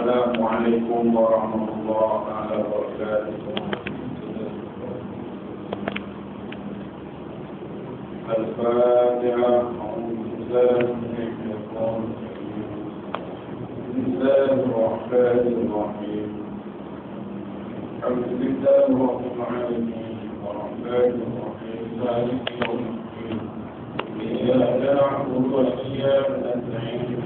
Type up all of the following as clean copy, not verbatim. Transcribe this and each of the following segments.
Assalamualaikum warahmatullahi wabarakatuh. Al-Fatihah. Bismillahirrahmanirrahim. Alhamdulillahi rabbil alamin. Ar-Rahmanir Rahim. Maliki yawmiddin. Iyyaka na'budu wa iyyaka nasta'in.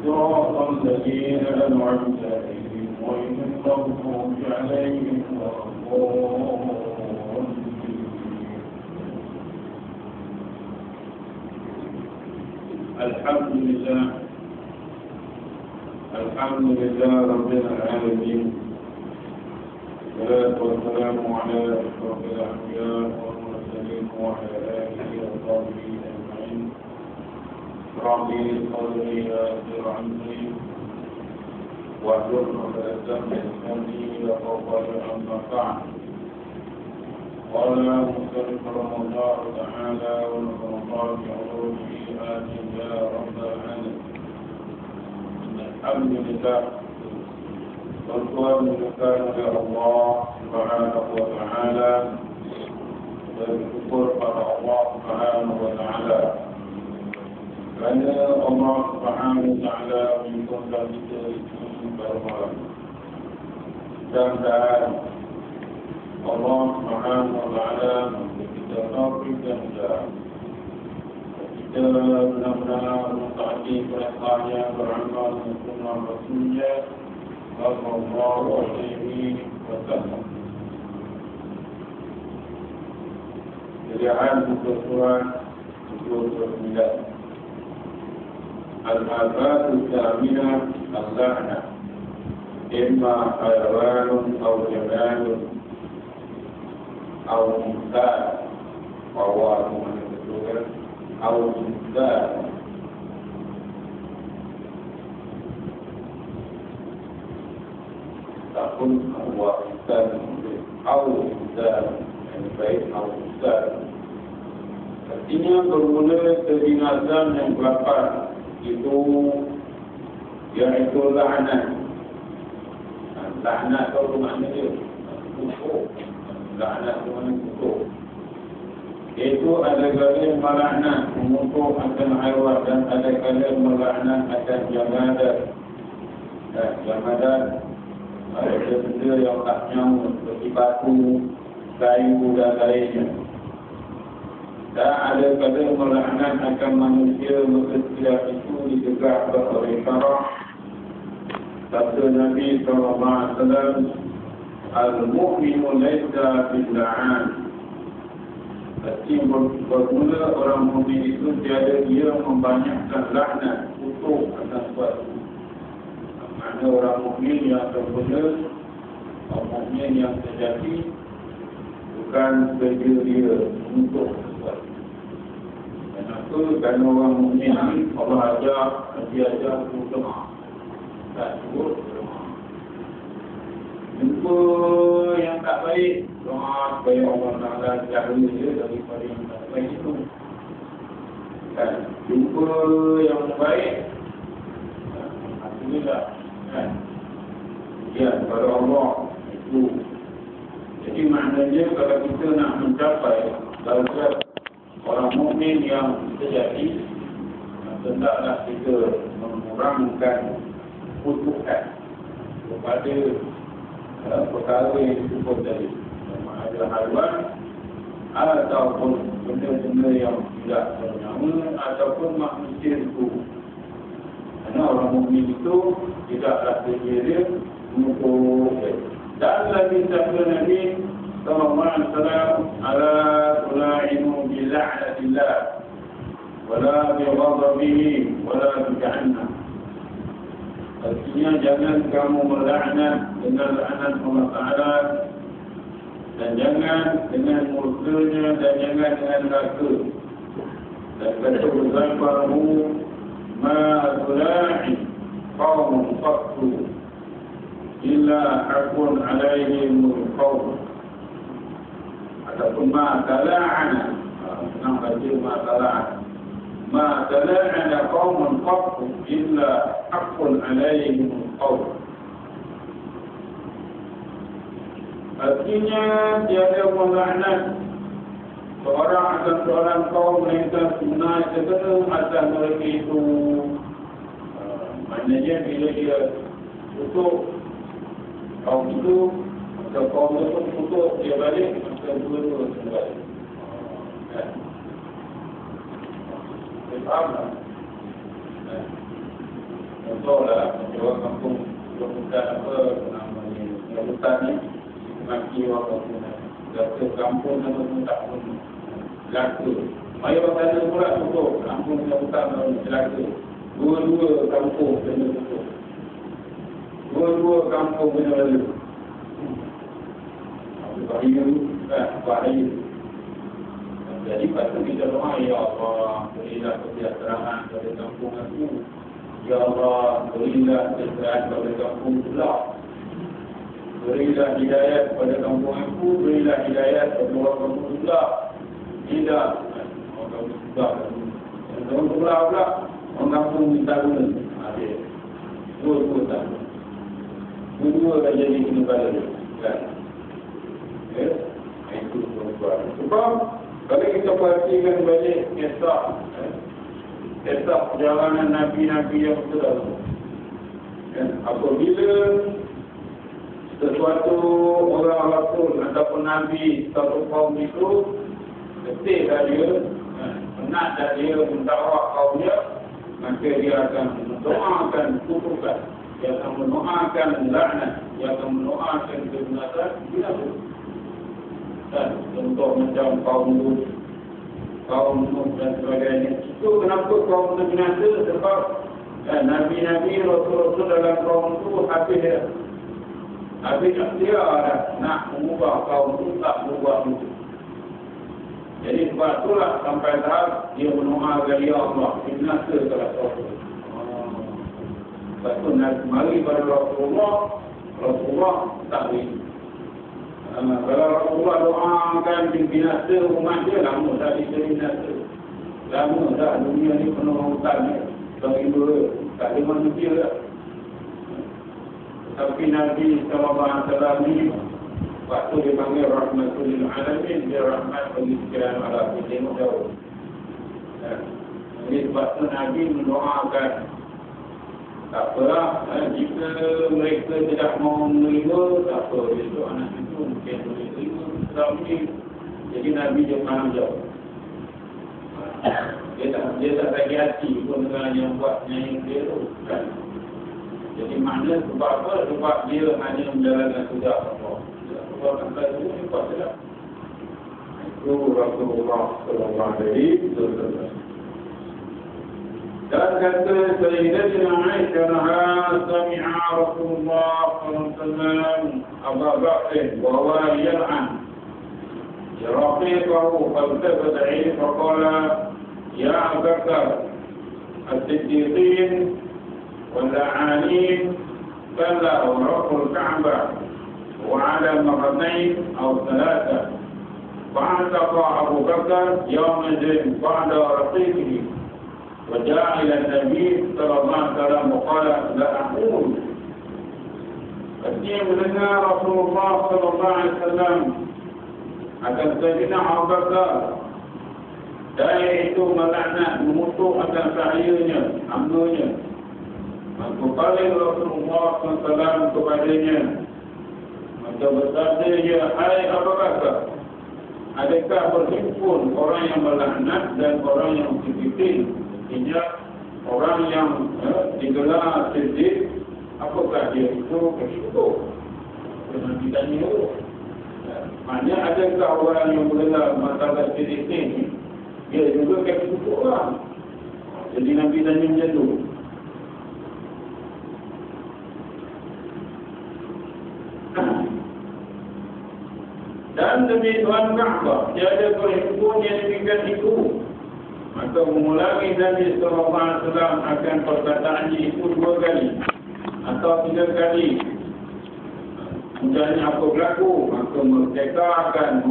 صراط الذين أنعمت عليهم غير المغضوب عليهم ولا الضالين. الحمد لله رب العالمين، والصلاة والسلام على أشرف الأنبياء والمرسلين وعلى آله وصحبه أجمعين. ربي صلي وسلم عني واحلل عقدة من لساني يفقهوا أما بعد. قال مصنف رحمه الله تعالى ونفعنا بعلومه آمين يا رب العالمين. الحمد لله والصلاة والسلام على الله سبحانه وتعالى، والشكر على الله سبحانه وتعالى. Kerana Allah Subhanahu wa taala menyuruhkan kita itu bahawa dan Allah Subhanahu wa taala memberi kita taufik dan hidayah. Kita benar-benar mentaati perintahnya, beramal dengan sunnah Rasulnya sallallahu alaihi wasallam. Jadi buku surat 29. الآفات الثامنة اللعنة، إما حيوان أو جماد أو إنسان، وهو أو إنسان. تقول هو إنسان أو إنسان، يعني بيت أو إنسان. Artinya bermula kebinasan yang berlapan itu yaitu laknat. Laknat itu makna dia kutuk. Laknat itu makna kutuk. Itu ada kali melaknat mengutuk akan haiwan dan ada kali melaknat akan jamadat. Jamadat ada benda yang tak nyawa seperti batu, kayu dan lainnya. Dan ada kali melaknat akan manusia setiap itu ditegakkan oleh syarah. Sabda Nabi SAW, Al-mu'minu laysa bil-la'an. Arti bermula orang mukmin itu tiada dia membanyakkan laknat, kutuk atas sesuatu. Maknanya orang mukmin yang terbenar, orang mukmin yang sejati, bukan kerja dia untuk sesuatu. Kenapa? Kerana orang mukmin ni Allah ajar, dia ajar untuk lemah. Tak cukup lemah. Jumpa yang tak baik, doa supaya Allah Ta'ala jaga dia daripada yang tak baik itu. Kan? Jumpa yang baik, alhamdulillah. Kan? Ya, kepada Allah itu. Jadi maknanya kalau kita nak mencapai darjat orang mukmin yang sejati, hendaklah kita mengurangkan kutukan kepada perkara yang disebut tadi, sama ada haiwan ataupun benda-benda yang tidak bernyawa ataupun manusia itu. Kerana orang mukmin itu tidaklah dia mengukur. Dan lagi sabda Nabi sallallahu alaihi wasallam, ala tula'inu bi la'natillah wala bi ghadabihi wala bi jahannam. Artinya jangan kamu melaknat dengan laknat Allah Ta'ala, dan jangan dengan murkanya, dan jangan dengan neraka. Dan kata berzaifarmu ma tula'i qawmun qattu illa hakun alaihimul qawm. Ataupun ma tala'ana, senang baca ma tala'ana. ma tala'ana qaumun qattu illa haqqun 'alaihim al-qawl. Artinya tiada melaknat seorang akan seorang kaum melainkan sunnah segera atas mereka itu. Maknanya bila dia tutup kaum itu, atau kaum itu tutup dia balik, maka dua-dua kembali. Faham tak? Contohlah, orang kampung bukan apa namanya, hutan ni maki orang kampung ni, kampung nama pun tak pun celaka. Mari orang tanya pula tutup kampung dan hutan nama celaka. Dua-dua kampung kena tutup, dua-dua kampung kena lalu. Bahaya. Jadi patut kita doa, ya Allah, berilah kesejahteraan pada kampung aku. Ya Allah, berilah kesejahteraan pada kampung pula. Berilah hidayat pada kampung aku, berilah hidayat pada orang kampung pula. Tidak, orang kampung pula. Orang kampung pula, orang kampung minta guna. Dua-dua tak. Dua-dua dah jadi kena pada dia. Kan? Ya? Itu tuan-tuan. Sebab kalau kita perhatikan balik kisah perjalanan Nabi-Nabi yang terdahulu, apabila sesuatu orang Rasul ataupun Nabi satu kaum itu letih dah dia, penat dah dia mendakwah kaumnya, maka dia akan mendoakan kutukan, dia akan mendoakan laknat, dia akan mendoakan kebinasan. Bila contoh macam kaum Nuh dan sebagainya. Itu kenapa kaum itu binasa? Sebab Nabi-Nabi, Rasul-Rasul dalam kaum itu habis dia nak mengubah kaum itu, tak mengubah itu. Jadi sebab itulah sampai tahap dia mendoakan, ya Allah, binasa kepada kaum itu. Sebab itu mari pada Rasulullah tak boleh. Kalau Rasulullah doakan binasa umat dia, lama tak bisa binasa. Lama dah dunia ni penuh hutan, bagi dua, tak ada manusia dah. Tapi Nabi SAW ni, waktu dia panggil Rahmatul lil Alamin, dia rahmat bagi sekian alam, dia tengok jauh. Jadi sebab tu Nabi mendoakan, tak apalah, jika mereka tidak mau menerima, tak apa, besok anak itu mungkin boleh terima Islam ni. Jadi Nabi dia pandang jauh. Dia tak lagi hati pun dengan yang buat yang dia tu. Jadi makna sebab apa? Sebab dia hanya menjalankan tugas Allah. Sebab sampai dulu dia buat saja. Itu Rasulullah SAW. Dan kata Sayyidatina Aisyah, sami'a Rasulullah SAW Abu Bakr wa huwa yal'an rafiqahu faltafata ilayhi faqala ya Abu Bakr as-siddiqin wal la'anin kalla wa rabbul Ka'bah wa 'ala marratayn aw thalatha fa'ataqa Abu Bakr yawman ba'da rafiqihi وجاء إلى النبي صلى الله عليه وسلم وقال لا أقول. Artinya mendengar Rasulullah sallallahu alaihi wasallam akan Sayyidina Abu Bakar, daya itu melaknat, mengutuk akan sahyanya, amnunya. Maka balik Rasulullah SAW kepadanya, maka bersabda dia, hai Abu Bakar, adakah berhimpun orang yang melaknat dan orang yang berfitir? Artinya orang yang digelar siddiq, apakah dia itu begitu? Dengan ditanya itu. Maknanya adakah orang yang bergelar masalah siddiq ini, dia juga begitu orang. Jadi Nabi tanya macam tu. Dan demi Tuhan Ka'bah, tiada perhimpun yang demikian itu. Maka mengulangi Nabi SAW akan perkataannya itu 2 kali atau 3 kali. Kemudian apa berlaku? Maka memerdekakan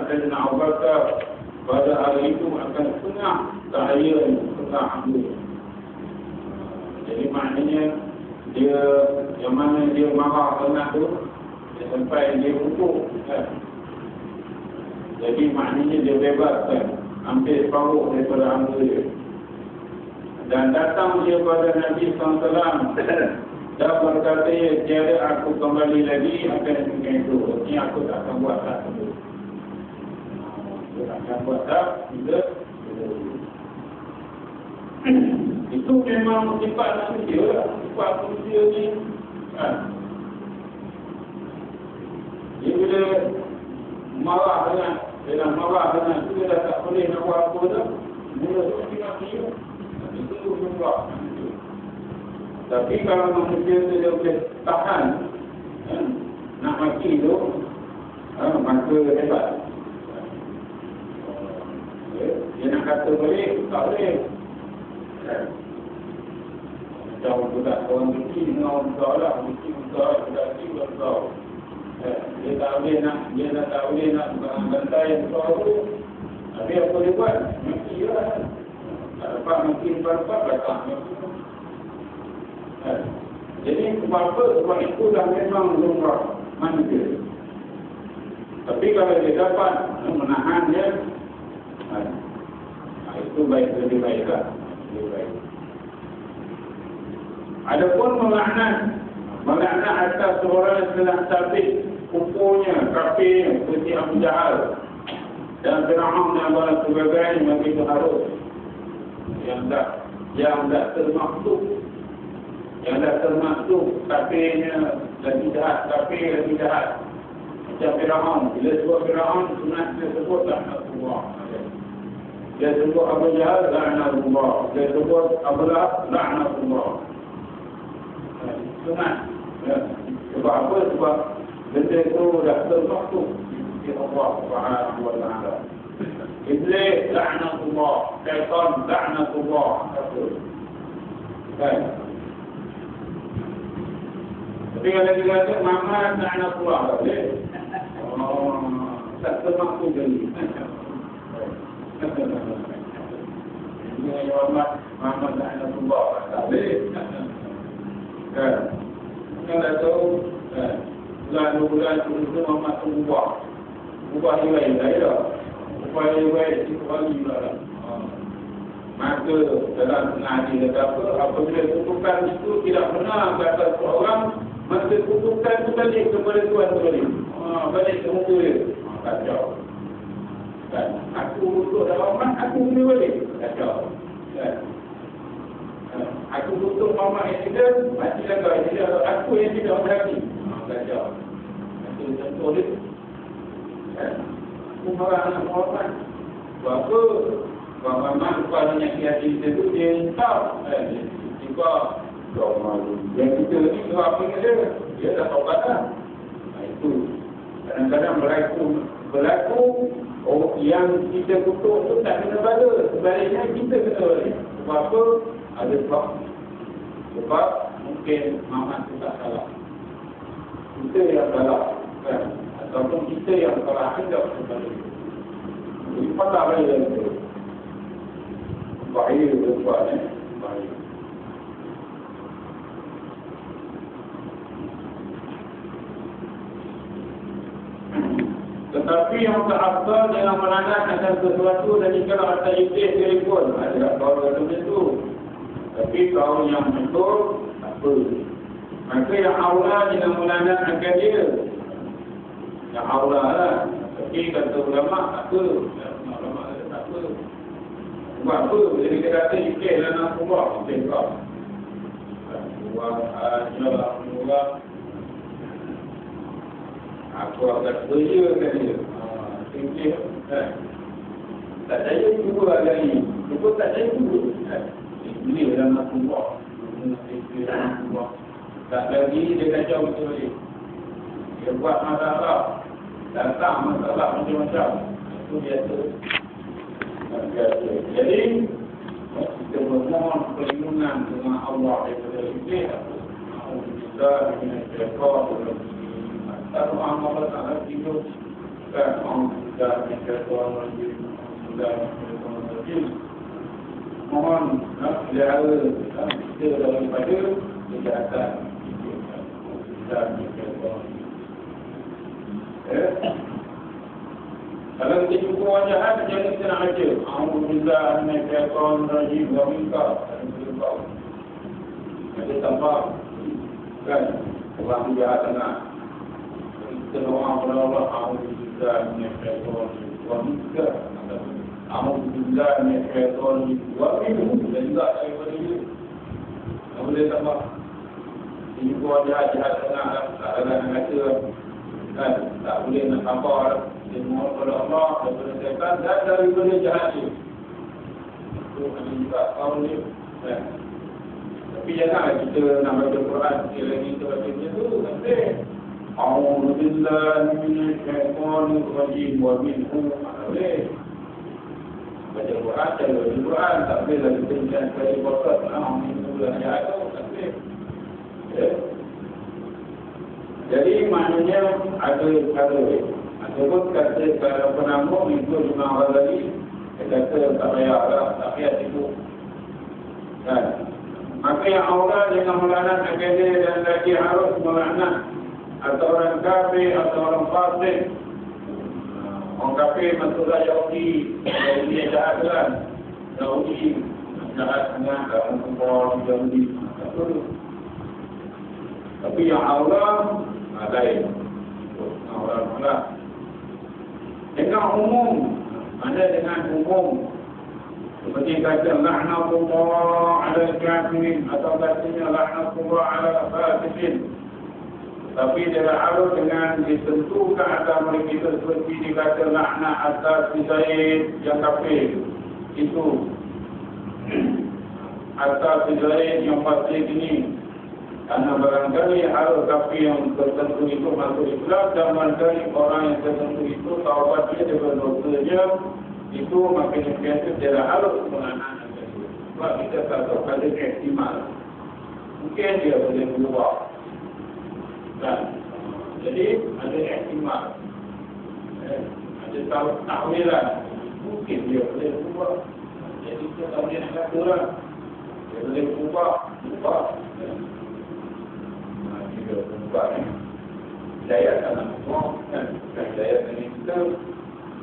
Sayyidina Abu Bakar pada hari itu akan setengah saya tukar ambil. Jadi maknanya dia yang mana dia marah tengah tu, dia sampai dia pukul kan. Jadi maknanya dia bebas kan, ambil separuh daripada harta dia. Dan datang dia kepada Nabi SAW dan berkata, tiada aku kembali lagi akan dengan itu. Ini aku tak akan buat tak itu. Aku tak akan buat tak juga. Itu memang sifat manusia lah. Sifat manusia ni kan. Dia bila marah dengan itu, dia dah tak boleh nak buat apa dah. Mula tu mati. Itu juga. Tapi kalau manusia tu dia boleh tahan nak mati tu, maka hebat. Dia nak kata boleh, tak boleh. Macam budak orang kecil dengan orang besar lah. Kecil besar, budak kecil besar. Dia tak boleh nak bantai yang besar tu. Tapi apa dia buat? Mati lah. Tak dapat mati lepas-lepas belakang. Jadi sebab itu dah memang lumrah manusia. Tapi kalau dia dapat menahan dia, itu lebih baik lah. Adapun melaknat atas seorang yang telah sabit kukunya, kafir seperti Abu Jahal dan Fir'aun dan Allah sebagainya, maka itu harus yang tak termaksud kafirnya lagi jahat, macam Fir'aun. Bila sebut Fir'aun, sunat dia sebut laknatullah. Dia sebut Abu Jahal, laknatullah. Dia sebut Abu Lahab, laknatullah. Sunat. Sebab apa? Sebab benda itu dah termaksud di Allah Subhanahu wa ta'ala. Iblis, laknatullah. Syaitan, laknatullah. Kan? Tapi kalau dia kata Muhammad laknatullah, tak boleh. Tak termaksud jadi. Ini Muhammad laknatullah, tak boleh. Kan? Kita dah tahu bulan-bulan itu Muhammad tu ubah nilai saya. Ubah nilai itu lagi lah. Maka dalam ngaji kata apa, apabila kutukan itu tidak benar kata seorang, maka kutukan itu balik kepada Tuhan tu balik. Balik ke muka dia. Kacau. Kan? Aku butuh dalam mat, aku boleh balik. Kacau. Kan? Aku butuh Muhammad yang tidak, mati lah aku yang tidak berhati. Kacau. Itu contoh dia. Kan? Aku marah anak Muhammad. Sebab apa? Sebab Muhammad rupanya hati kita tu dia entah. Juga malu. Yang kita ni sebab apa dia dah taubat dah. Itu. Kadang-kadang berlaku yang kita kutuk tu tak kena bala. Sebaliknya kita kena bala. Sebab apa? Ada sebab mungkin Muhammad tu tak salah. Kita yang salah kan? Ataupun kita yang salah hendak kepada itu. Jadi patah balik dari itu. Bahaya berubah bahaya. Tetapi yang terafdal dengan melanggar akan sesuatu dan kalau atas iblis telefon adalah kaum tertentu. Tapi kaum yang betul tak apa. Maka yang aula dengan melanggar akan dia. Yang aula lah. Tapi kata ulama tak apa. Ulama tak apa. Sebab apa? Jadi kita kata iblis dan Allah. Iblis kau. Allah. Aku akan bekerja kan dia. Tinggi kan. Tak saya juga lagi. Cukup tak saya juga. Ini dalam Allah. Tak lagi dia kacau betul lagi. Dia buat masalah. Datang masalah macam-macam. Itu biasa. Jadi kita memohon perlindungan dengan Allah daripada iblis. Alhamdulillah dengan syaitan. Kalau Allah Ta'ala hidup dan Allah Ta'ala berkata Allah Ta'ala mohon pelihara kita daripada kejahatan dan syaitan. Kalau kita jumpa orang jahat, jangan kita nak baca A'udzubillah minasyaitonir rajim wa minka. Ada tambah kan orang jahat sangat. Kita doa kepada Allah, A'udzubillah minasyaitonir wa minka. A'udzubillah minasyaitonir wa minhu. Dan juga daripada dia. Tak boleh tambah. Jumpa orang jahat sangat, tak ada nak baca kan, tak boleh nak tambah. Mohon kepada Allah daripada syaitan dan daripada jahat dia. Itu ada juga kaum ni. Tapi janganlah kita nak baca Quran sekali lagi kita baca macam tu. Nanti A'udzubillah minasyaitonir rajim wa minhu. Boleh baca Quran, cara baca Quran. Tak boleh lah kita macam sekali bosan. Minhu dan jahat tu. Tak boleh. Jadi maknanya ada sebut kata kalau penambung itu Imam Ghazali kata tak payah tak payah itu kan. Maka yang aula dengan melaknat akhidah dan lagi harus melaknat atau orang kafir atau orang fasik. Orang kafir maksudnya Yahudi, dia jahat kan, Yahudi jahat dengan orang kumpul Yahudi. Tapi yang aula lain, aula dengan umum, ada dengan umum. Seperti kata la'natullah 'ala al-kafirin atau katanya la'natullah 'ala al-fasiqin. Tapi dia harus dengan ditentukan agama kita seperti dikata laknat atas Zaid yang kafir. Itu atas Zaid yang fasik ini. Karena barangkali harus kafir yang tertentu itu masuk Islam dan barangkali orang yang tertentu itu taubat dia dengan dosanya itu makin biasa tidak harus menganang itu. Sebab kita tak tahu ada ihtimal. Mungkin dia boleh berubah. Dan jadi ada ihtimal. Ada tahwilan. Mungkin dia boleh berubah. Jadi kita tahu dia nak kurang. Dia boleh berubah. Hidayat dalam Allah kan, hidayat ini kita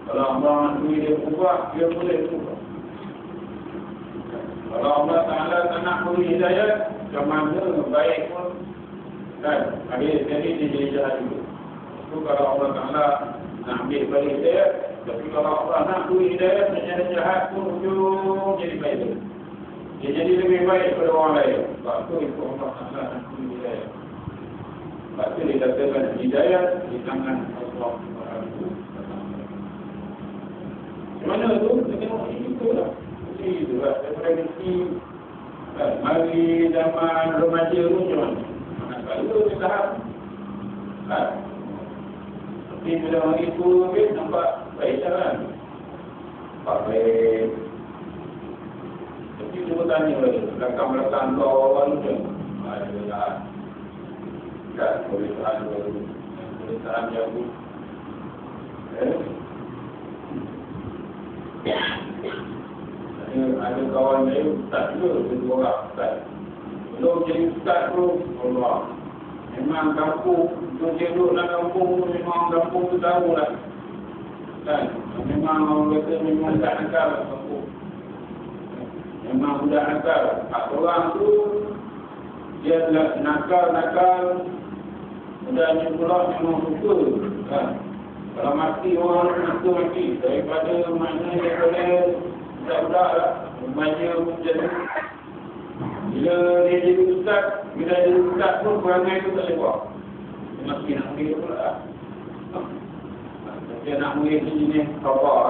kalau Allah nak dia ubah, dia boleh ubah. Kalau Allah Ta'ala tak nak beri hidayat, macam mana baik pun kan, jadi dia jadi jahat juga. Itu kalau Allah Ta'ala nak ambil beri hidayat, tapi kalau Allah nak beri hidayat, menjadi jahat pun ujung jadi baik. Dia jadi lebih baik daripada orang lain. Sebab itu Allah Ta'ala nak beri hidayat. Sebab itu dikatakan hidayah di tangan Allah SWT. Mana tu? Kita tengok itu lah. Itu lah. Daripada kecil. Mari zaman remaja tu macam mana? Kalau dia tahap. Tapi bila orang itu nampak baik kan? Nampak baik. Tapi cuba tanya lagi. Belakang-belakang kau orang tu. Adalah. Tak boleh tahan baru, boleh tahan jauh. Ada kawan saya ustaz juga, kedua orang ustaz. Belum jadi ustaz tu, Allah. Memang kampung, dia duduk dalam kampung tu, memang kampung tu tahu lah. Kan? Memang orang kata memang budak nakal kampung. Memang budak nakal. Orang tu, dia nakal. Dan yang pula memang suka kan? Kalau mati orang suka mati. Daripada mana dia boleh budak-budak lah remaja menjadi. Bila dia jadi ustaz, bila dia jadi ustaz pun perangai tu tak boleh buat. Dia mesti nak ambil pula lah. Dia nak ambil jenis khabar,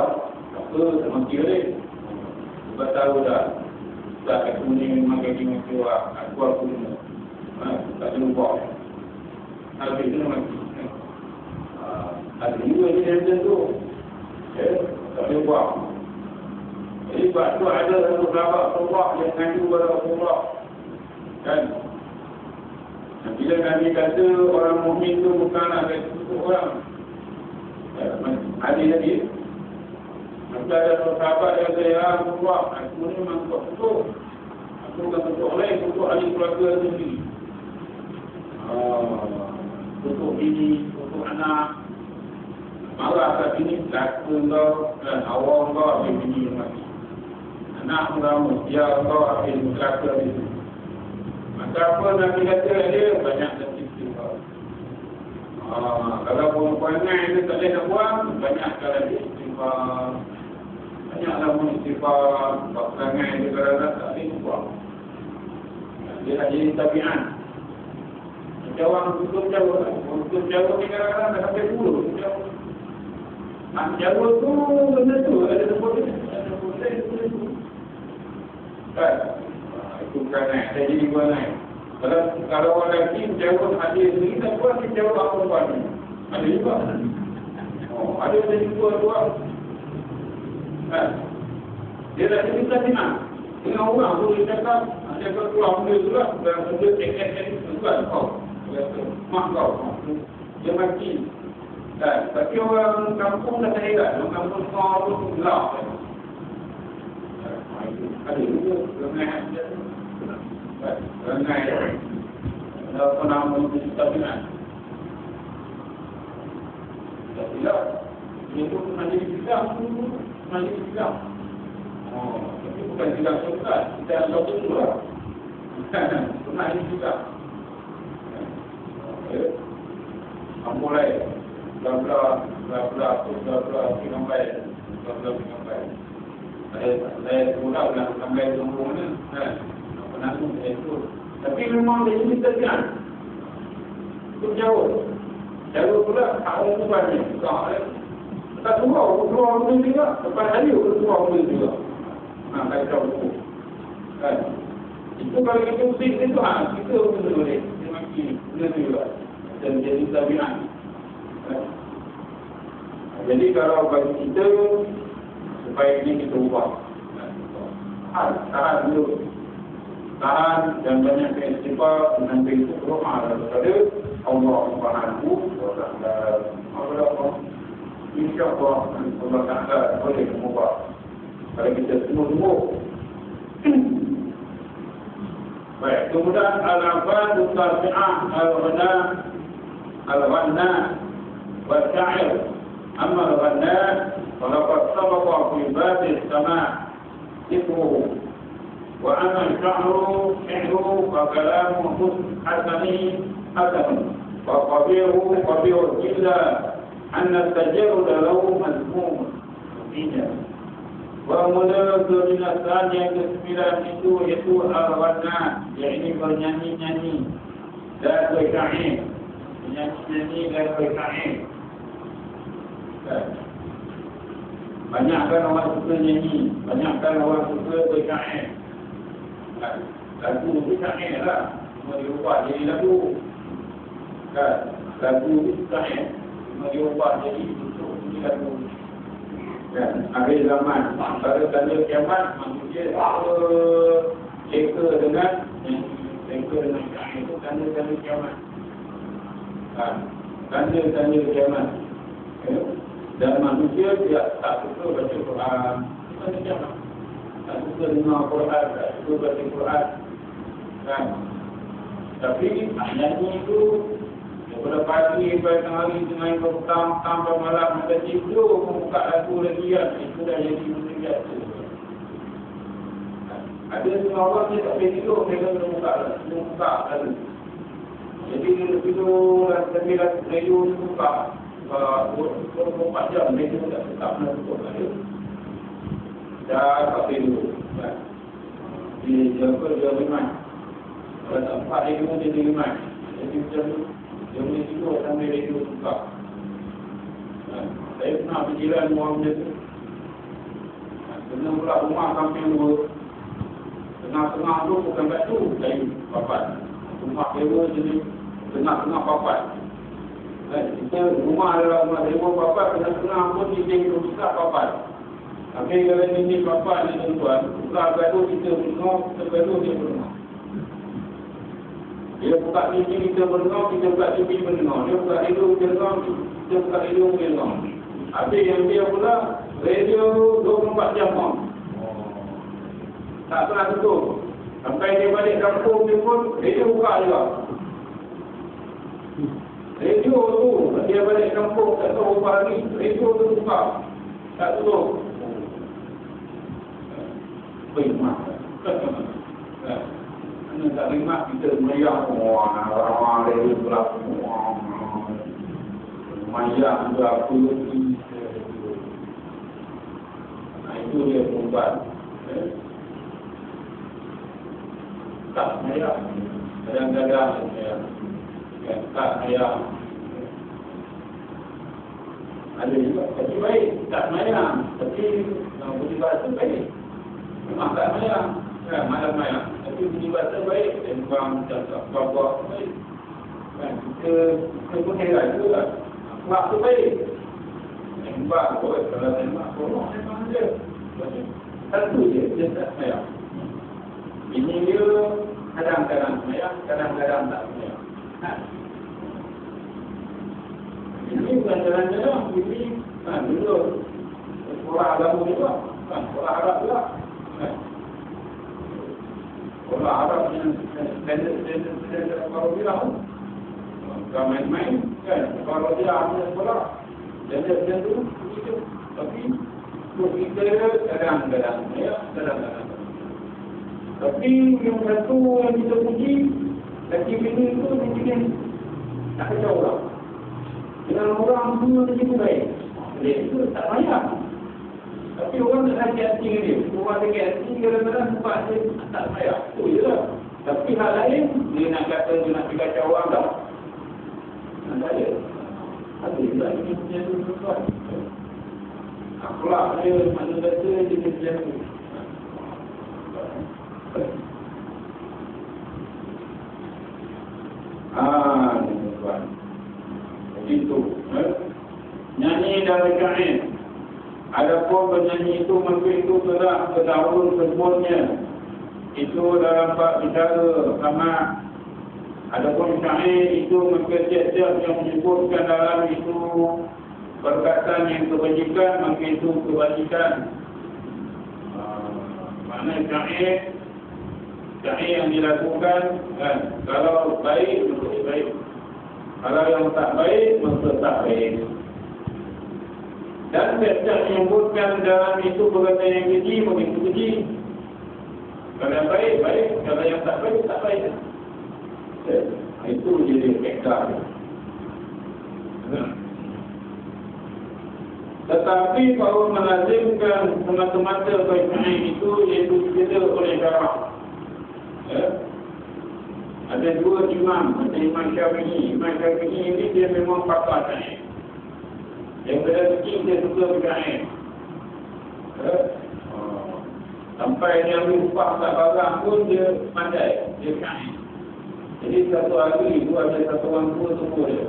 apa tak mesti boleh. Sebab tahu dah ustaz kat ni memang gaji mesti buat. Aku ni tak boleh buat. Hal itu mati. Ada juga dia macam tu. Tak boleh buat. Jadi sebab tu ada satu sahabat Allah yang ngadu kepada Allah. Kan? Bila Nabi kata orang mukmin tu bukanlah dari satu orang. Hadis tadi. Kita ada sahabat yang kata, ya Allah, aku ni memang kutuk. Aku bukan kutuk lain, kutuk ahli keluarga sendiri. Kutuk ini, kutuk anak. Marah kat sini, laka kau dan awal kau habis bini mati. Anak kamu, dia kau habis laka itu. Maka apa Nabi kata dia, banyak tercipta kau. Kalau perempuan itu tak boleh nak buang, banyakkan lagi istighfar. Banyaklah mengistighfar, pasangan itu kerana tak boleh buang. Dia tak jadi tabiat. Macam orang tutup jauh ni kadang-kadang dah sampai 10 jauh. Jauh tu benda tu, ada tempat dia. Ada tempat dia. Kan? Itu bukan naik, dah jadi buat naik. Kalau orang lelaki jauh hadir sendiri, tak buat dia jauh apa perempuan ni. Ada juga. Ada yang dua-dua. Kan? Dia dah jadi tak dengan orang tu dia cakap keluar benda tu lah. Dan benda cek-cek tu kan kau. Mak kau. Dia mati. Dan tapi orang kampung dah tak heran. Orang kampung semua tu gelap. Ada juga rengai kalau pernah mengikuti tabiat. Tak silap. Itu majlis sidang. Majlis sidang. Tapi bukan sidang sosial. Kita yang tahu tu lah. Majlis sidang. Mulai bla-bla sampai saya pula nak sampai sombong ni. Pernah tu saya tu. Tapi memang dia ini terjadi. Itu jauh. Jauh pula tak ada tuan ni. Tak keluar benda juga. Lepas hari keluar benda juga. Kacau tu. Kan? Itu kalau kita usik itu, kita boleh. Dia maki. Benda juga. Dan jadi tabiat. Jadi kalau bagi kita, supaya ini kita ubah. Tahan dulu. Tahan dan banyak istighfar dan berdoa kepada Allah Subhanahu wa taala. InsyaAllah Allah Taala boleh mengubah. Kalau kita semua. Baik, kemudian al-afad al-tabi'ah al-ghanna wal-sha'ir. Amma al-ghanna falaqad sabaqa fi bab as-sama' dhikruhu. Wa amma al-sha'ru sha'ru fa kalamu hasani hasan wa qabihu illa anna al-tajarrud lahu mazmum. Wa mulatu min as-sani yang ke-9 itu al-ghanna, yakni bernyanyi-nyanyi dan bersya'ir. Nyanyi dan bersya'ir. Banyakkan orang suka nyanyi, banyakkan orang suka bersya'ir. Lagu itu syair lah, cuma diubah jadi lagu. Lagu itu syair, cuma diubah jadi lagu. Akhir zaman, pada tanda kiamat, manusia leka dengan syair itu tanda-tanda kiamat. Tanda-tanda kiamat. Dan manusia tak suka baca Quran. Tanda kiamat. Tak suka dengar Quran, tak suka baca Quran. Kan? Tapi nyanyi itu daripada pagi sampai tengah hari, tengah petang sampai malam, masa tidur membuka lagu lagi kan. Itu dah jadi benda biasa. Ada setengah orang dia tak boleh tidur, mereka membuka lagu. Jadi dia tidur dan sambil radio dibuka 24 jam, mereka tak tetap nak tutup lagu. Dah tak tidur. Dia memang kalau tak empat radio dia memang. Jadi macam tu dia boleh tidur sambil radio buka. Saya pernah berjiran orang macam tu. Kena pula rumah samping dua. Tengah-tengah tu bukan batu, kayu papat. Rumah dewa jadi tengah-tengah papat. Kita rumah adalah rumah dewa papat, tengah-tengah pun dinding tu besar papat. Tapi kalau dinding papat ni tuan-tuan, buka batu kita berdengok, kita batu dia berdengok. Dia buka TV kita berdengok, kita buka TV berdengok. Dia buka hidung kita berdengok, kita buka hidung berdengok. Habis yang dia pula Radio 24 jam on. Tak pernah tutup. Sampai dia balik kampung dia pun, radio buka juga. Radio tu, dia balik kampung, tak tahu berapa hari, radio tu buka. Tak tutup. Berkhidmat. Mana tak berkhidmat, kita meriah. Wah, radio berlaku. Mayang berapa lagi. Itu dia perempuan. Tak mayang. Kadang-kadang tak mayang. Ada juga tapi baik, tak mayang. Tapi bunyi bahasa baik. Memang tak mayang. Malam mayang. Tapi bunyi bahasa baik. Dan orang tak apa-apa baik. Kita pun heran juga. Waktu baik. Tembak kot. Kalau tembak korang memang ada. Satu je, dia tak mayang. Ini dia kadang-kadang mayang, kadang-kadang tak mayang. Ini bukan jalan-jalan, ini dulu sekolah agama juga, sekolah Arab juga. Sekolah Arab yang standard kalau bilang, bukan main-main, kan? Kalau dia ambil sekolah, standard tu, begitu. Tapi kita kadang-kadang mayang, kadang-kadang. Tapi yang satu yang kita puji, laki bini itu mungkin tak kacau lah. Dengan orang semua dia pun baik. Dia itu tak payah. Tapi orang tak sakit hati dengan dia. Orang sakit hati kadang-kadang sebab dia tak payah. Itu je lah. Tapi hal lain, dia nak kata dia nak pergi kacau orang tak. Tak ada. Ada juga ini punya tuan. Akhlak dia, mana kata dia macam tu. Tuan. Begitu. Nyanyi dan rekaim. Adapun bernyanyi itu mungkin itu telah terdahulu sebelumnya. Itu dalam bab bicara sama. Adapun rekaim itu mungkin tiap-tiap yang menyebutkan dalam itu perkataan yang kebajikan, mungkin itu kebajikan. Mana rekaim yang dilakukan kan, kalau baik maksud baik, kalau yang tak baik maksud tak baik. Dan setiap menyebutkan dalam itu perkataan yang keji begitu keji. Kalau yang baik baik, kalau yang tak baik tak baik. Itu jadi faedah. Tetapi kalau melazimkan semata-mata baik-baik itu iaitu dibela oleh syarak. Ada dua imam, ada Imam Syafi'i. Imam Syafi'i ini dia memang pakar syair. Yang pada kecil dia suka berkain. Sampai dia ambil upah tak barang pun dia pandai, dia kain. Jadi satu hari itu ada satu orang tua semua dia.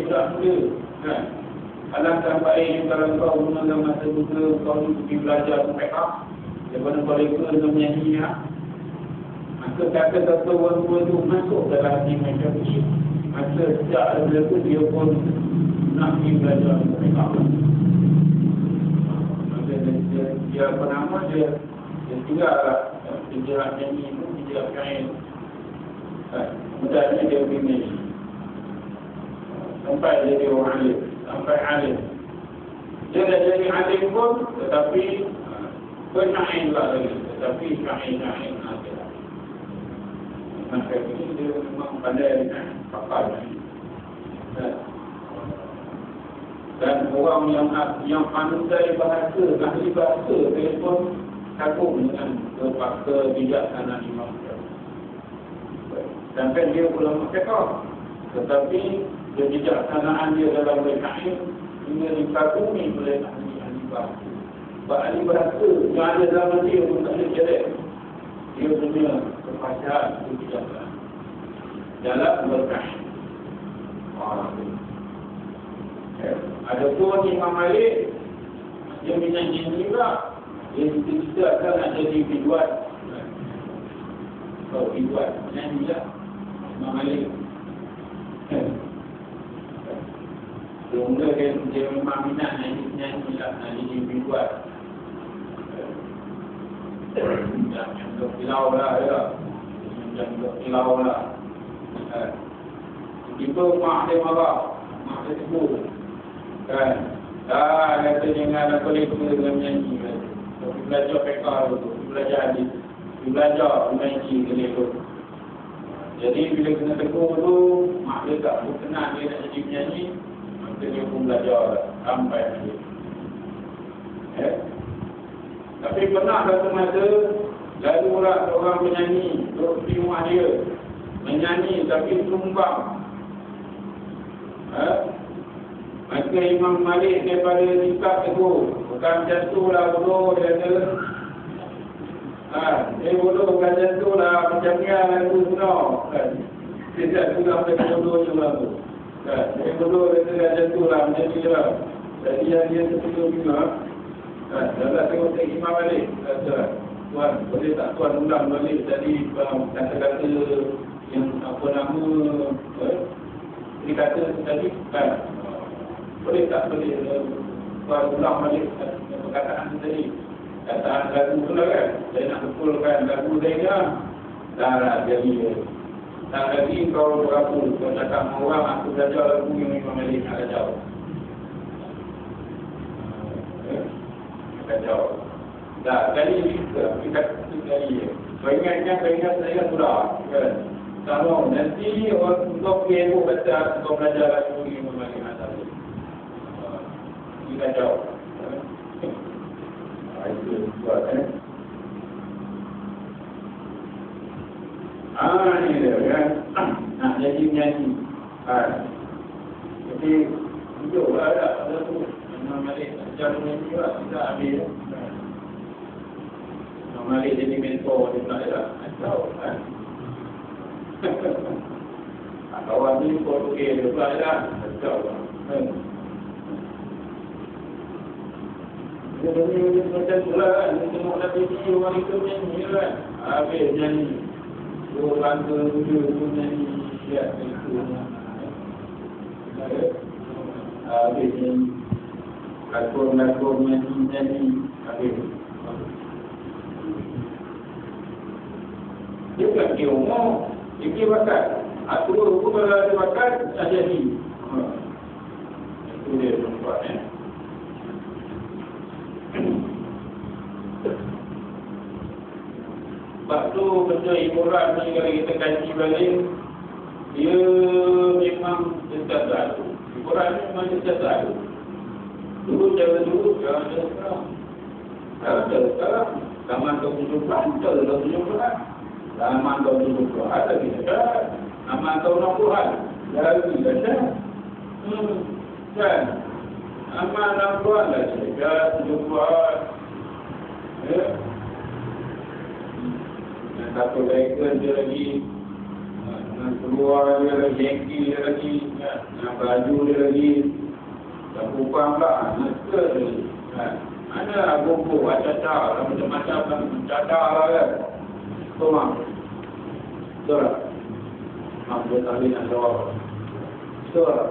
Budak muda, kan? Alangkah baik kalau kau gunakan masa muda kau ni pergi belajar fiqh daripada kau ikut dengan menyanyi. Maka kata satu orang tua itu masuk dalam hati mereka ini. Maka sejak ada itu dia pun nak pergi belajar fiqh. Maka dia apa nama dia juga dia nyanyi itu dia kain. Mudahnya dia pergi nyanyi. Sampai jadi orang alim. Sampai alim. Dia dah jadi alim pun, tetapi bersaing lah lagi. Tetapi saing ada. Maka ini dia memang pandai pakar. Dan orang yang pandai bahasa, ahli bahasa, dia pun kagum dengan kebijaksanaan Imam Syafi'i. Sampai dia ulama fiqh, tetapi kebijaksanaan dia dalam berkain hingga dikagumi oleh ahli bahasa. Sebab ahli bahasa yang ada dalam dia pun tak boleh jelek. Dia punya kefasihan kebijaksanaan dalam berkain. Ada pun Imam Malik, dia menyanyi juga. Dia cita-cita akan nak jadi biduat. Biduat, menyanyi lah Imam Malik. Mula dia memang minat nyanyi lah, nyanyi buat. Yang untuk kilau lah ya. Yang untuk kilau lah. Itu mak dia marah, mak dia tegur. Kan? Kata jangan boleh dengan menyanyi. Tapi belajar pekar tu, belajar hadis, belajar menyanyi kena tu. Jadi bila kena tegur tu, mak dia tak berkenan dia nak jadi menyanyi. Dia pun belajar sampai nanti. Tapi pernah satu masa lalulah orang penyanyi duduk di rumah dia menyanyi tapi tumbang. Maka Imam Malik daripada sikap tegur, bukan macam tu lah bodoh dia kata. Dia bodoh bukan macam tu lah, macam ni lah lagu senang. Dia tak sudah macam bodoh je lah tu. Dia bodoh kata macam tu lah, macam ni lah. Jadi yang dia tertutup juga. Dah tak tengok Imam Malik. Tuan, boleh tak Tuan undang balik tadi kata-kata yang apa nama dia kata tadi kan? Boleh tak boleh Tuan undang balik perkataan tadi? Kataan lagu tu lah kan? Saya nak betulkan lagu dia kan? Dah jadi tak lagi kau berapu, kau cakap dengan orang, aku belajar lagu yang Imam Malik nak kacau. Kacau. Dah, kali ni kita kali je. Kau ingat saya sudah. Kan? Kalau nanti orang kau pergi ibu kata kau belajar lagu yang Imam Malik nak kacau. Ini kacau. Itu buat ini dia kan. Nak jadi menyanyi. Jadi hidup lah ada tu. Imam Malik ajar menyanyi lah. Kita ambil. Imam Malik jadi mentor dia tak ada. Tahu kan. Kawan ni Portugis dia pula ada. Tahu lah. Dia macam tu lah kan. Dia tengok Nabi ni orang itu menyanyi kan. Habis nyanyi. Orang ke tujuh menyanyi siap itu. Habis nyanyi. Lakon nyanyi. Habis. Dia bukan dia umur. Dia pergi bakat. Aku kalau ada bakat, tak jadi. Itu dia tempat sebab tu benda hiburan ni kalau kita kaji balik, dia memang setiap selalu. Hiburan ni memang setiap selalu. Dulu, jangan ada sekarang. Sekarang. Zaman tahun 70-an, tahun 70-an. Zaman tahun 70-an lagi dekat. Zaman tahun 60-an lagi dekat. Kan? Zaman 60-an lagi dekat, 70-an. Ya. Satu baiklah dia lagi, dengan keluar dia lagi, jengki dia lagi, dengan baju dia lagi, dan kupang pula, nesta dia lagi. Ada buku, cacar, macam-macam cacar lah kan. Betul tak? Betul tak? Mak dia tak boleh nak jawab. Betul tak?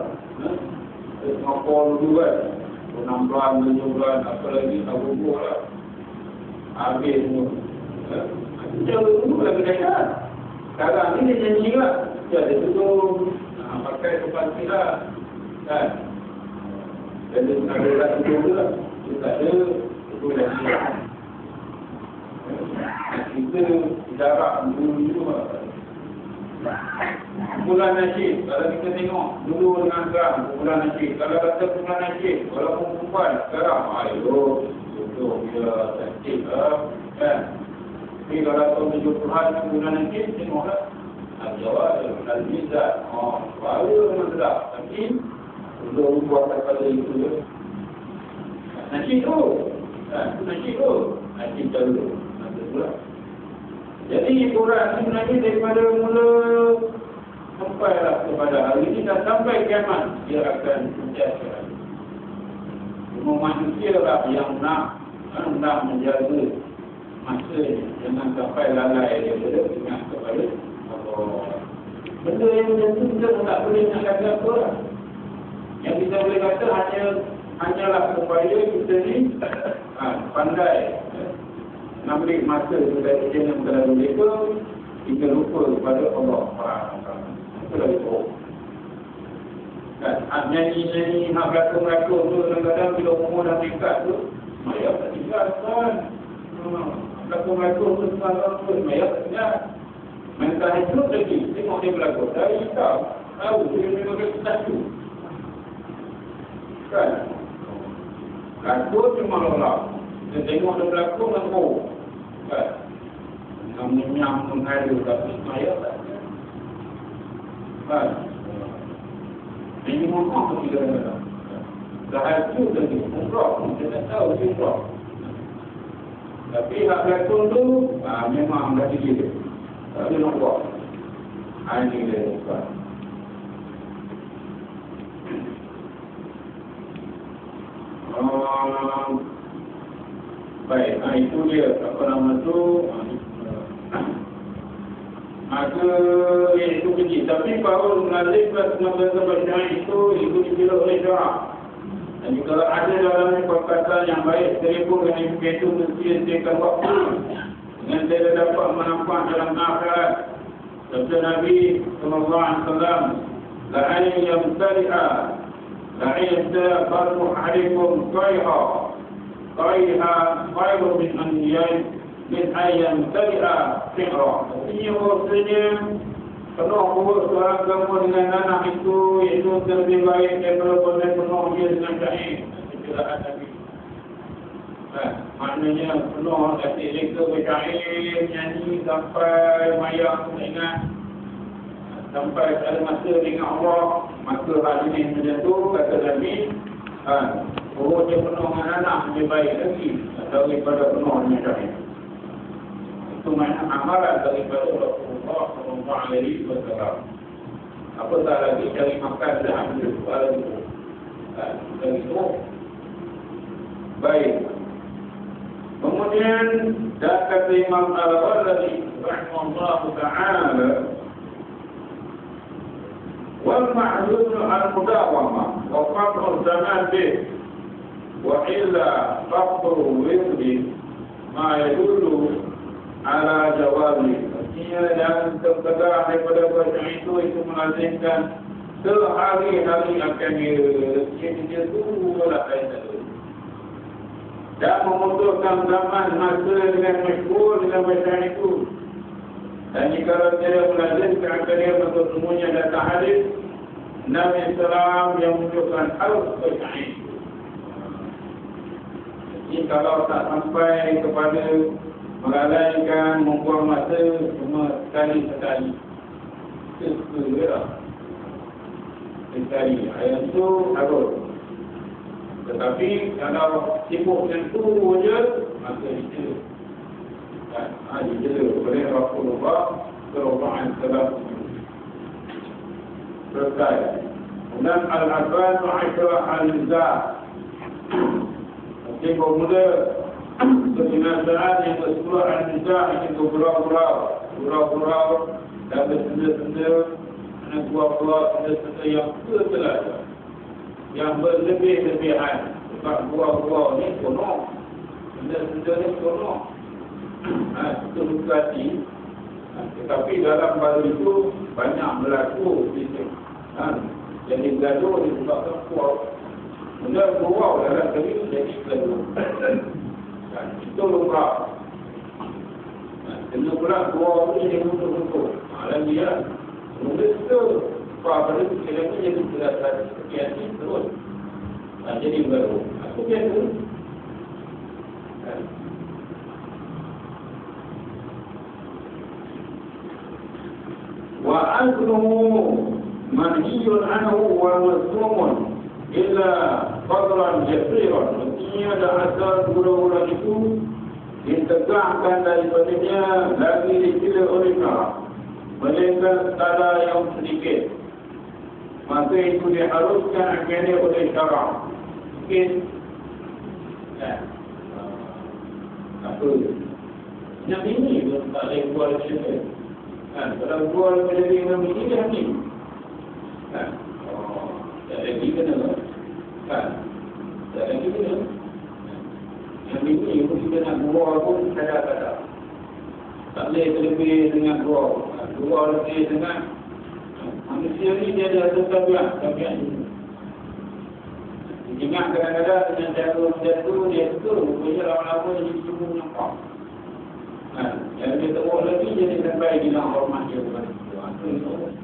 Ngapol dulu kan. 6 bulan, 7 bulan, apa lagi, tak buku lah. Habis semua. Jauh dulu lagi dekat. Sekarang ni dia nyanyi lah. Dia ada tutup. Pakai depan sila. Kan? Jadi ada orang tutup tu lah. Dia tak ada. Tutup lagi. Kita jarak dulu lah. Bulan nasyid. Kalau kita tengok dulu dengan sekarang. Bulan nasyid. Kalau kata bulan nasyid. Walaupun perempuan sekarang. Ayo. Tutup dia. Cantik lah. Kan? Tapi kalau tahun 70-an bulan nanti, tengoklah. Al-Jawad, Al-Mizat, baru memang sedap. Tapi, belum buat daripada itu je. Nanti tu. Nanti dulu. Nanti pula. Jadi, hiburan sebenarnya daripada mula sampailah kepada hari ini dan sampai kiamat, dia akan sentiasa. Semua manusia lah yang nak menjaga masa jangan sampai lalai daripada ingat kepada Allah. Benda yang macam tu kita tak boleh nak kata apa lah. Yang kita boleh kata hanyalah supaya kita ni pandai mengambil masa kita jangan terlalu leka, kita lupa kepada Allah SWT. Itu lagi teruk. Kan, nyanyi-nyanyi, nak berlakon-lakon tu, kadang-kadang bila umur dah meningkat tu, maya tak tinggal kan. Berlakon-lakon tu sekarang tu, maya tak tinggal. Mentah hidup lagi, tengok dia berlakon. Dari hitam, tahu dia memang ketat tu. Kan? Lakon cuma lolak. Kita tengok dia berlakon, lakon. Kan? Menyam, mengadu, tapi maya tak tinggal. Kan? Ini mohon kita kata. Sahaju lagi, umrah, kita tak tahu umrah. Tapi hak berlakon tu, memang dah tinggi. Tak boleh nak buat. Ini dia bukan. Baik, itu dia. Apa nama tu? Maka itu kecil. Tapi bahawa mengalir bahasa bacaan itu dikira oleh syarak. Dan jika ada dalam perkataan yang baik, terhubung dengan itu mesti sediakan waktu. Dengan saya dapat menampak dalam akhirat. Sabda Nabi SAW, la'ain yamtari'a, la'ain yamtari'a alaikum qaiha, qaiha khairu min anbiya'i min ayam tari'ah fi'rah. Artinya bahasanya penuh buat seorang agama dengan anak itu lebih baik daripada penuh dia dengan syair. Kecelakaan Nabi. Maknanya penuh kasih leka bersyair, nyanyi sampai mayang ingat, sampai ada masa dengan Allah, maka hal ini macam tu kata Nabi, orang dia penuh dengan anak lebih baik lagi daripada penuh dengan syair. Itu makna amalan daripada Rasulullah SAW. Apa tak lagi cari makan dan ambil soalan itu. Dan itu baik. Kemudian dan kata Imam Al-Ghazali rahimahullah ta'ala, wal ma'lum al-mudawamah wa qat'u zaman bih wa illa qat'u wirdi ma yadullu ala jawabi. Artinya dan terkadang daripada bacaan itu melazimkan sehari-hari akan dia tunggu lah kaitan itu. Dan memutuskan zaman masa dengan masyhur dengan bacaan itu. Dan jika dia melazimkan akan dia betul semuanya datang hadis Nabi SAW yang menunjukkan harus bacaan itu. Jadi kalau tak sampai kepada melalaikan, membuang masa cuma sekali-sekali. Sekali. Ayat itu harus. Tetapi kalau sibuk dengan itu saja, maka dijela. Dijela oleh Rasulullah SAW. Selesai. Kemudian Al-Abbas Asyarah Al-Zah. Jadi pemuda kebinasaan yang berseluruh Al-Nizah itu gurau-gurau dan bersenda-senda dengan buah-buah senda-senda yang tertelaga, yang berlebih-lebihan. Sebab buah-buah ni konon, senda-senda ni konon, itu berkati. Tetapi dalam baru itu banyak berlaku jadi gaduh disebabkan kuat. Benda gurau dalam diri jadi gaduh. Itu lumrah. Kena pula dua orang yang untuk-untuk. Dan dia menulis itu. Pada itu kira-kira jadi berdasar sekian ini terus. Jadi baru. Aku biasa. Wa'azluhu manhiyun anhu wa mazlumun illa qadran jasiran. Maksudnya ada asal gula-gula itu ditegakkan daripadanya lagi dicela oleh syarak, melainkan skala yang sedikit. Maka itu diharuskan akhirnya oleh syarak. Sikit. Apa? Yang ini pun tak boleh buat macam ni. Kalau buat menjadi yang ini, dah ni. Tak lagi kena. Tak lagi dia. Yang ini pun kita nak dua pun kadang-kadang. Tak boleh terlebih dengan dua. Dua lebih dengan manusia ni dia ada satu tabiat ini. Ingat kadang-kadang dengan cara macam tu, dia tu rupanya lama-lama jadi cuma nampak. Yang dia teruk lagi, jadi sampai bilang hormat dia kepada kita. Itu yang teruk.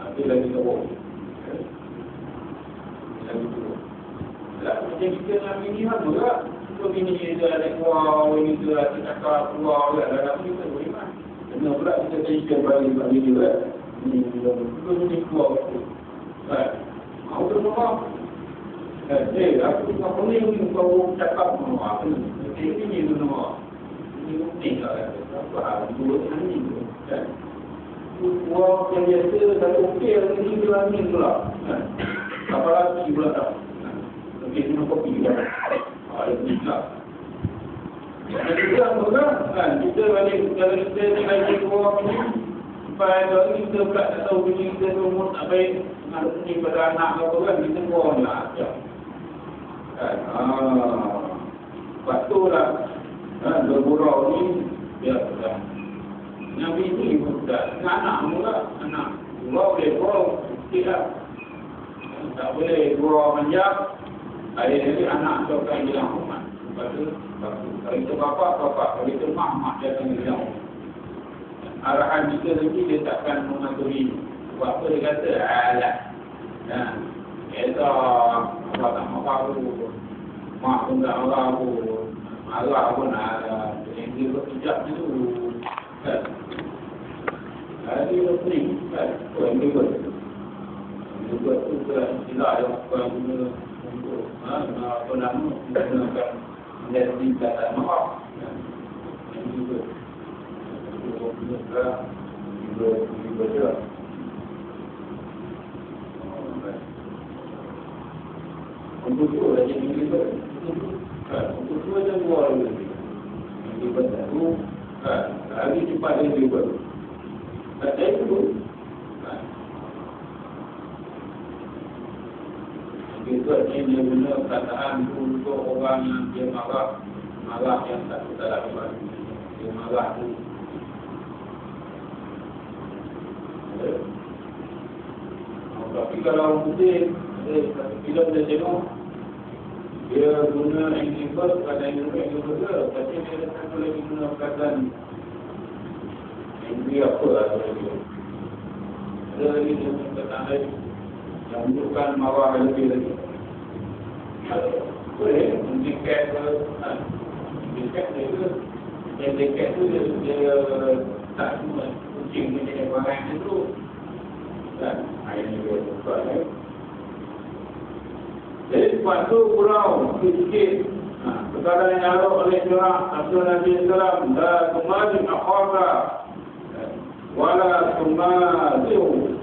Itu lagi teruk. Lagi teruk. Macam kita dengan bini sama tak? Kita bini kita ada keluar, bini kita ada cakap keluar, dalam kita beriman. Kena pula kita tension bagi dia. Kita bini keluar waktu. Aku tu maaf. Aku tak boleh kau cakap maaf. Ini tu maaf. Ini penting lah. Apa? Dua hari tu. Wah, yang biasa tak okey ni bulan ni pula. Apa lagi pula tak? Okey, minum kopi juga. Ada pula. Jadi kita kan? Kita balik kalau kita ni lagi dua ni. Sampai hari kita pula tak tahu bini kita tu umur tak baik. Nak ni pada anak apa kan, kita buang lah. Lepas tu lah, bergurau ni, dia sudah. Nabi ni pun sudah. Anak mula, anak. Gurau boleh gurau, tidak. Tak boleh gurau manjak. Hari-hari anak tu akan hilang hormat. Lepas tu, kalau itu bapak, kalau itu mak, dia akan hilang hormat. Arahan kita lagi dia takkan mengaturi. Sebab apa dia kata? Alah. Kita apa tak mahu aku. Mak pun tak mahu aku. Marah pun ada. Yang dia berkejap tu. Jadi dia pening. Yang dia buat. Dia buat tu istilah yang orang guna untuk apa nama. Menggunakan menjadi kata maaf. Yang dia buat. Dibaca. Untuk tu dah jadi dibaca. Untuk tu ada dua lagi. Dibaca tu, lagi cepat dia dibaca. Tak ada itu. Itu artinya dia guna perkataan untuk orang yang dia marah yang tak kita lakukan. Dia marah tu. Tapi kalau putih, bila dia tengok, dia guna English pada English juga, tapi dia satu lagi guna perkataan English apa atau lagi. Ada lagi dia guna perkataan lain yang menunjukkan marah lebih lagi. Boleh, mendekat dia yang dekat tu dia tak semua kucing macam barang itu. Dan air ni dia buka ni. Jadi sebab tu kurau sikit perkara yang dialog oleh surah Rasul Nabi SAW. La tumadin akhaka wala tumadin.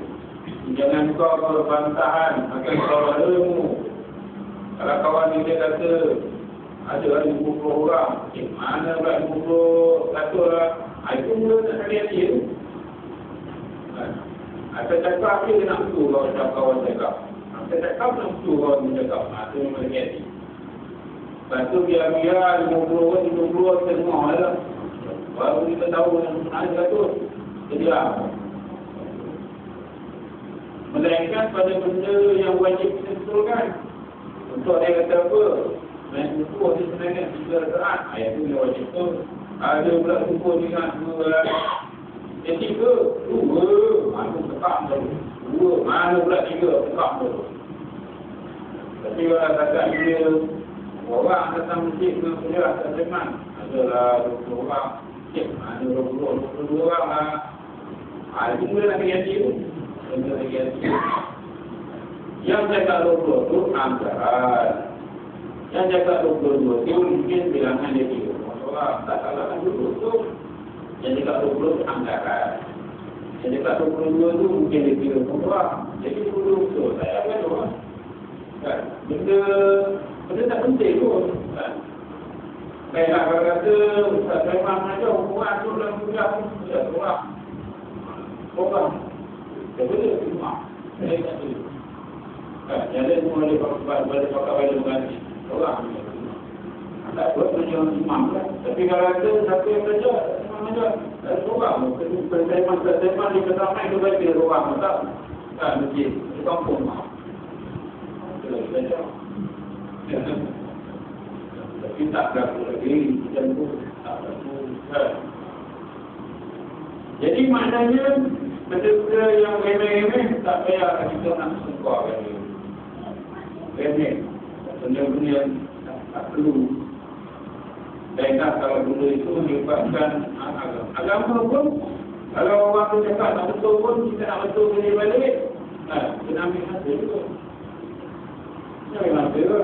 Jangan kau berbantahan akan saudaramu. Kalau kawan dia kata ada 50 orang, mana pula 50 lah. Itu mula tak ada dia. Ada cakap dia nak tu kalau kawan cakap. Ada cakap nak tu kawan cakap. Itu memang jadi. Lepas tu biar-biar 50 semua lah. Baru kita tahu yang sebenarnya tu. Jadi apa? Melainkan pada benda yang wajib kita betulkan. Untuk dia kata apa? Main syukur ni sebenarnya 3 rakaat. Ayat tu dia wajib tu. Ada pula syukur dengan 2 rakaat. Jadi 2. Mana tekak tu? 2. Mana pula 3? Tekak tu. Tapi kalau kata dia orang datang masjid dengan kuliah tak teman. Adalah 20 orang. Mana 22 orang lah. Itu mula nak ganti tu. Yang cakap 20 tu anggaran. Yang cakap 22 tu mungkin bilangan dia 3 orang. Tak salahkan 20 tu. Yang cakap 20 tu anggaran. Yang cakap 22 tu mungkin dia 3 orang. Jadi 20 tu saya akan orang. Kan? Benda tak penting pun. Kan? Baiklah kalau kata Ustaz Saiman mengajar hukuman tu dalam kuliah pun sudah orang. Orang. Dia boleh terima. Saya tak boleh. Jalan semua boleh pakai baju ganti. Orang tak buat macam imam lah. Tapi kalau ada satu yang kerja, imam aja. Orang, tema di pertama itu baca orang tak. Masjid di kampung. Itu saja. Tapi tak berlaku lagi dan pun tak berlaku. Jadi maknanya benda-benda yang remeh-remeh tak payah kita nak sengkaukan dia. Remeh. Benda-benda yang tak perlu. Dan kalau benda itu menyebabkan agama pun, kalau orang tu cakap tak betul pun, kita nak betul dia balik. Kita ambil masa juga. Kita ambil masa juga.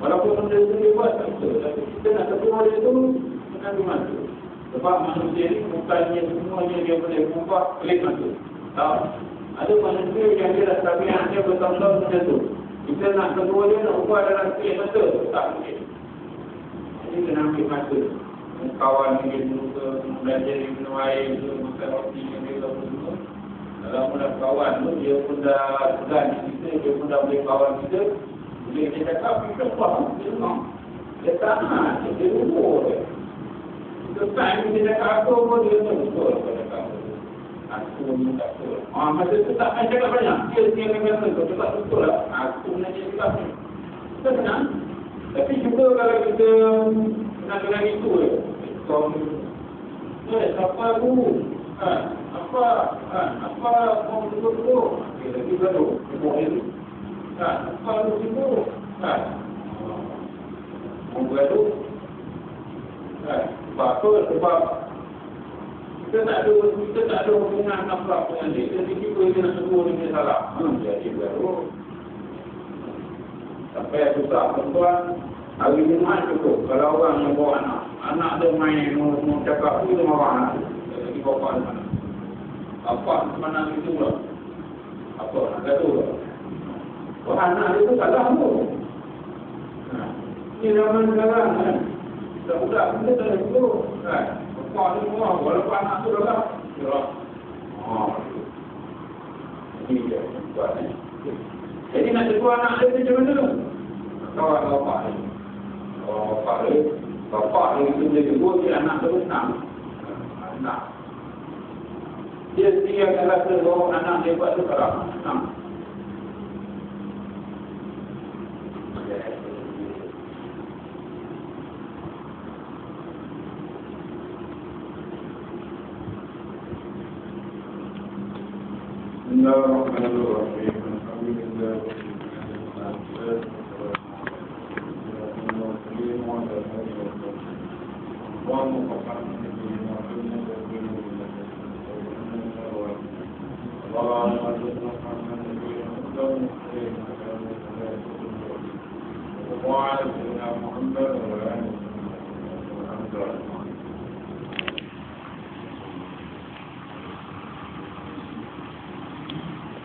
Walaupun benda itu dia buat tak betul, tapi kita nak ketua dia tu, kita ambil masa. Sebab manusia ni bukannya semuanya dia boleh berubah pelik masa. Tak. Ada manusia yang dia dah tabiat dia bertahun-tahun macam tu. Kita nak ketua dia nak ubah dalam pelik masa. Tak mungkin. Jadi kena ambil masa. Kawan dia dulu ke, belajar di minum air ke, makan roti yang dia tahu semua. Kalau pun dah kawan tu, dia pun dah segan kita, dia pun dah boleh kawan kita. Bila dia cakap, kita faham. Dia tak nak, dia lupa dia. Lepas ni dia cakap apa pun, dia tak betul apa cakap. Aku ni tak betul. Masa tu tak main cakap banyak. Dia kata, kau cakap betul lah. Aku nak cakap ni. Kita senang. Tapi juga kalau kita nak dengan itu je. Apa guru? Apa mau betul-betul? Lagi baru, ibu itu. Apa itu? Mau baru? Sebab kita tak ada hubungan nafrah dengan dia. Jadi kita nak sebut dia salah. Jadi baru. Sampai susah tuan. Hari Jumaat cukup. Kalau orang yang bawa anak dia main mau cakap tu dia marah anak tu. Lagi bapak di mana? Apa mana itu lah. Apa nak kata lah. Wah anak dia tu salah tu. Ini zaman sekarang kan. Budak kita tak ada guru. Bapak ni semua walaupun anak tu dah lah. Ini dia buat ni. Jadi nak tegur anak dia macam mana? Kawan bapak ni. Bapak ni itu dia tegur dia anak tu senang. Senang. Dia sendiri akan rasa bahawa anak dia buat tu salah. Senang. Bismillahirrahmanirrahim. Alhamdulillah. وعلى سيدنا محمد وعلى آله وصحبه وسلم.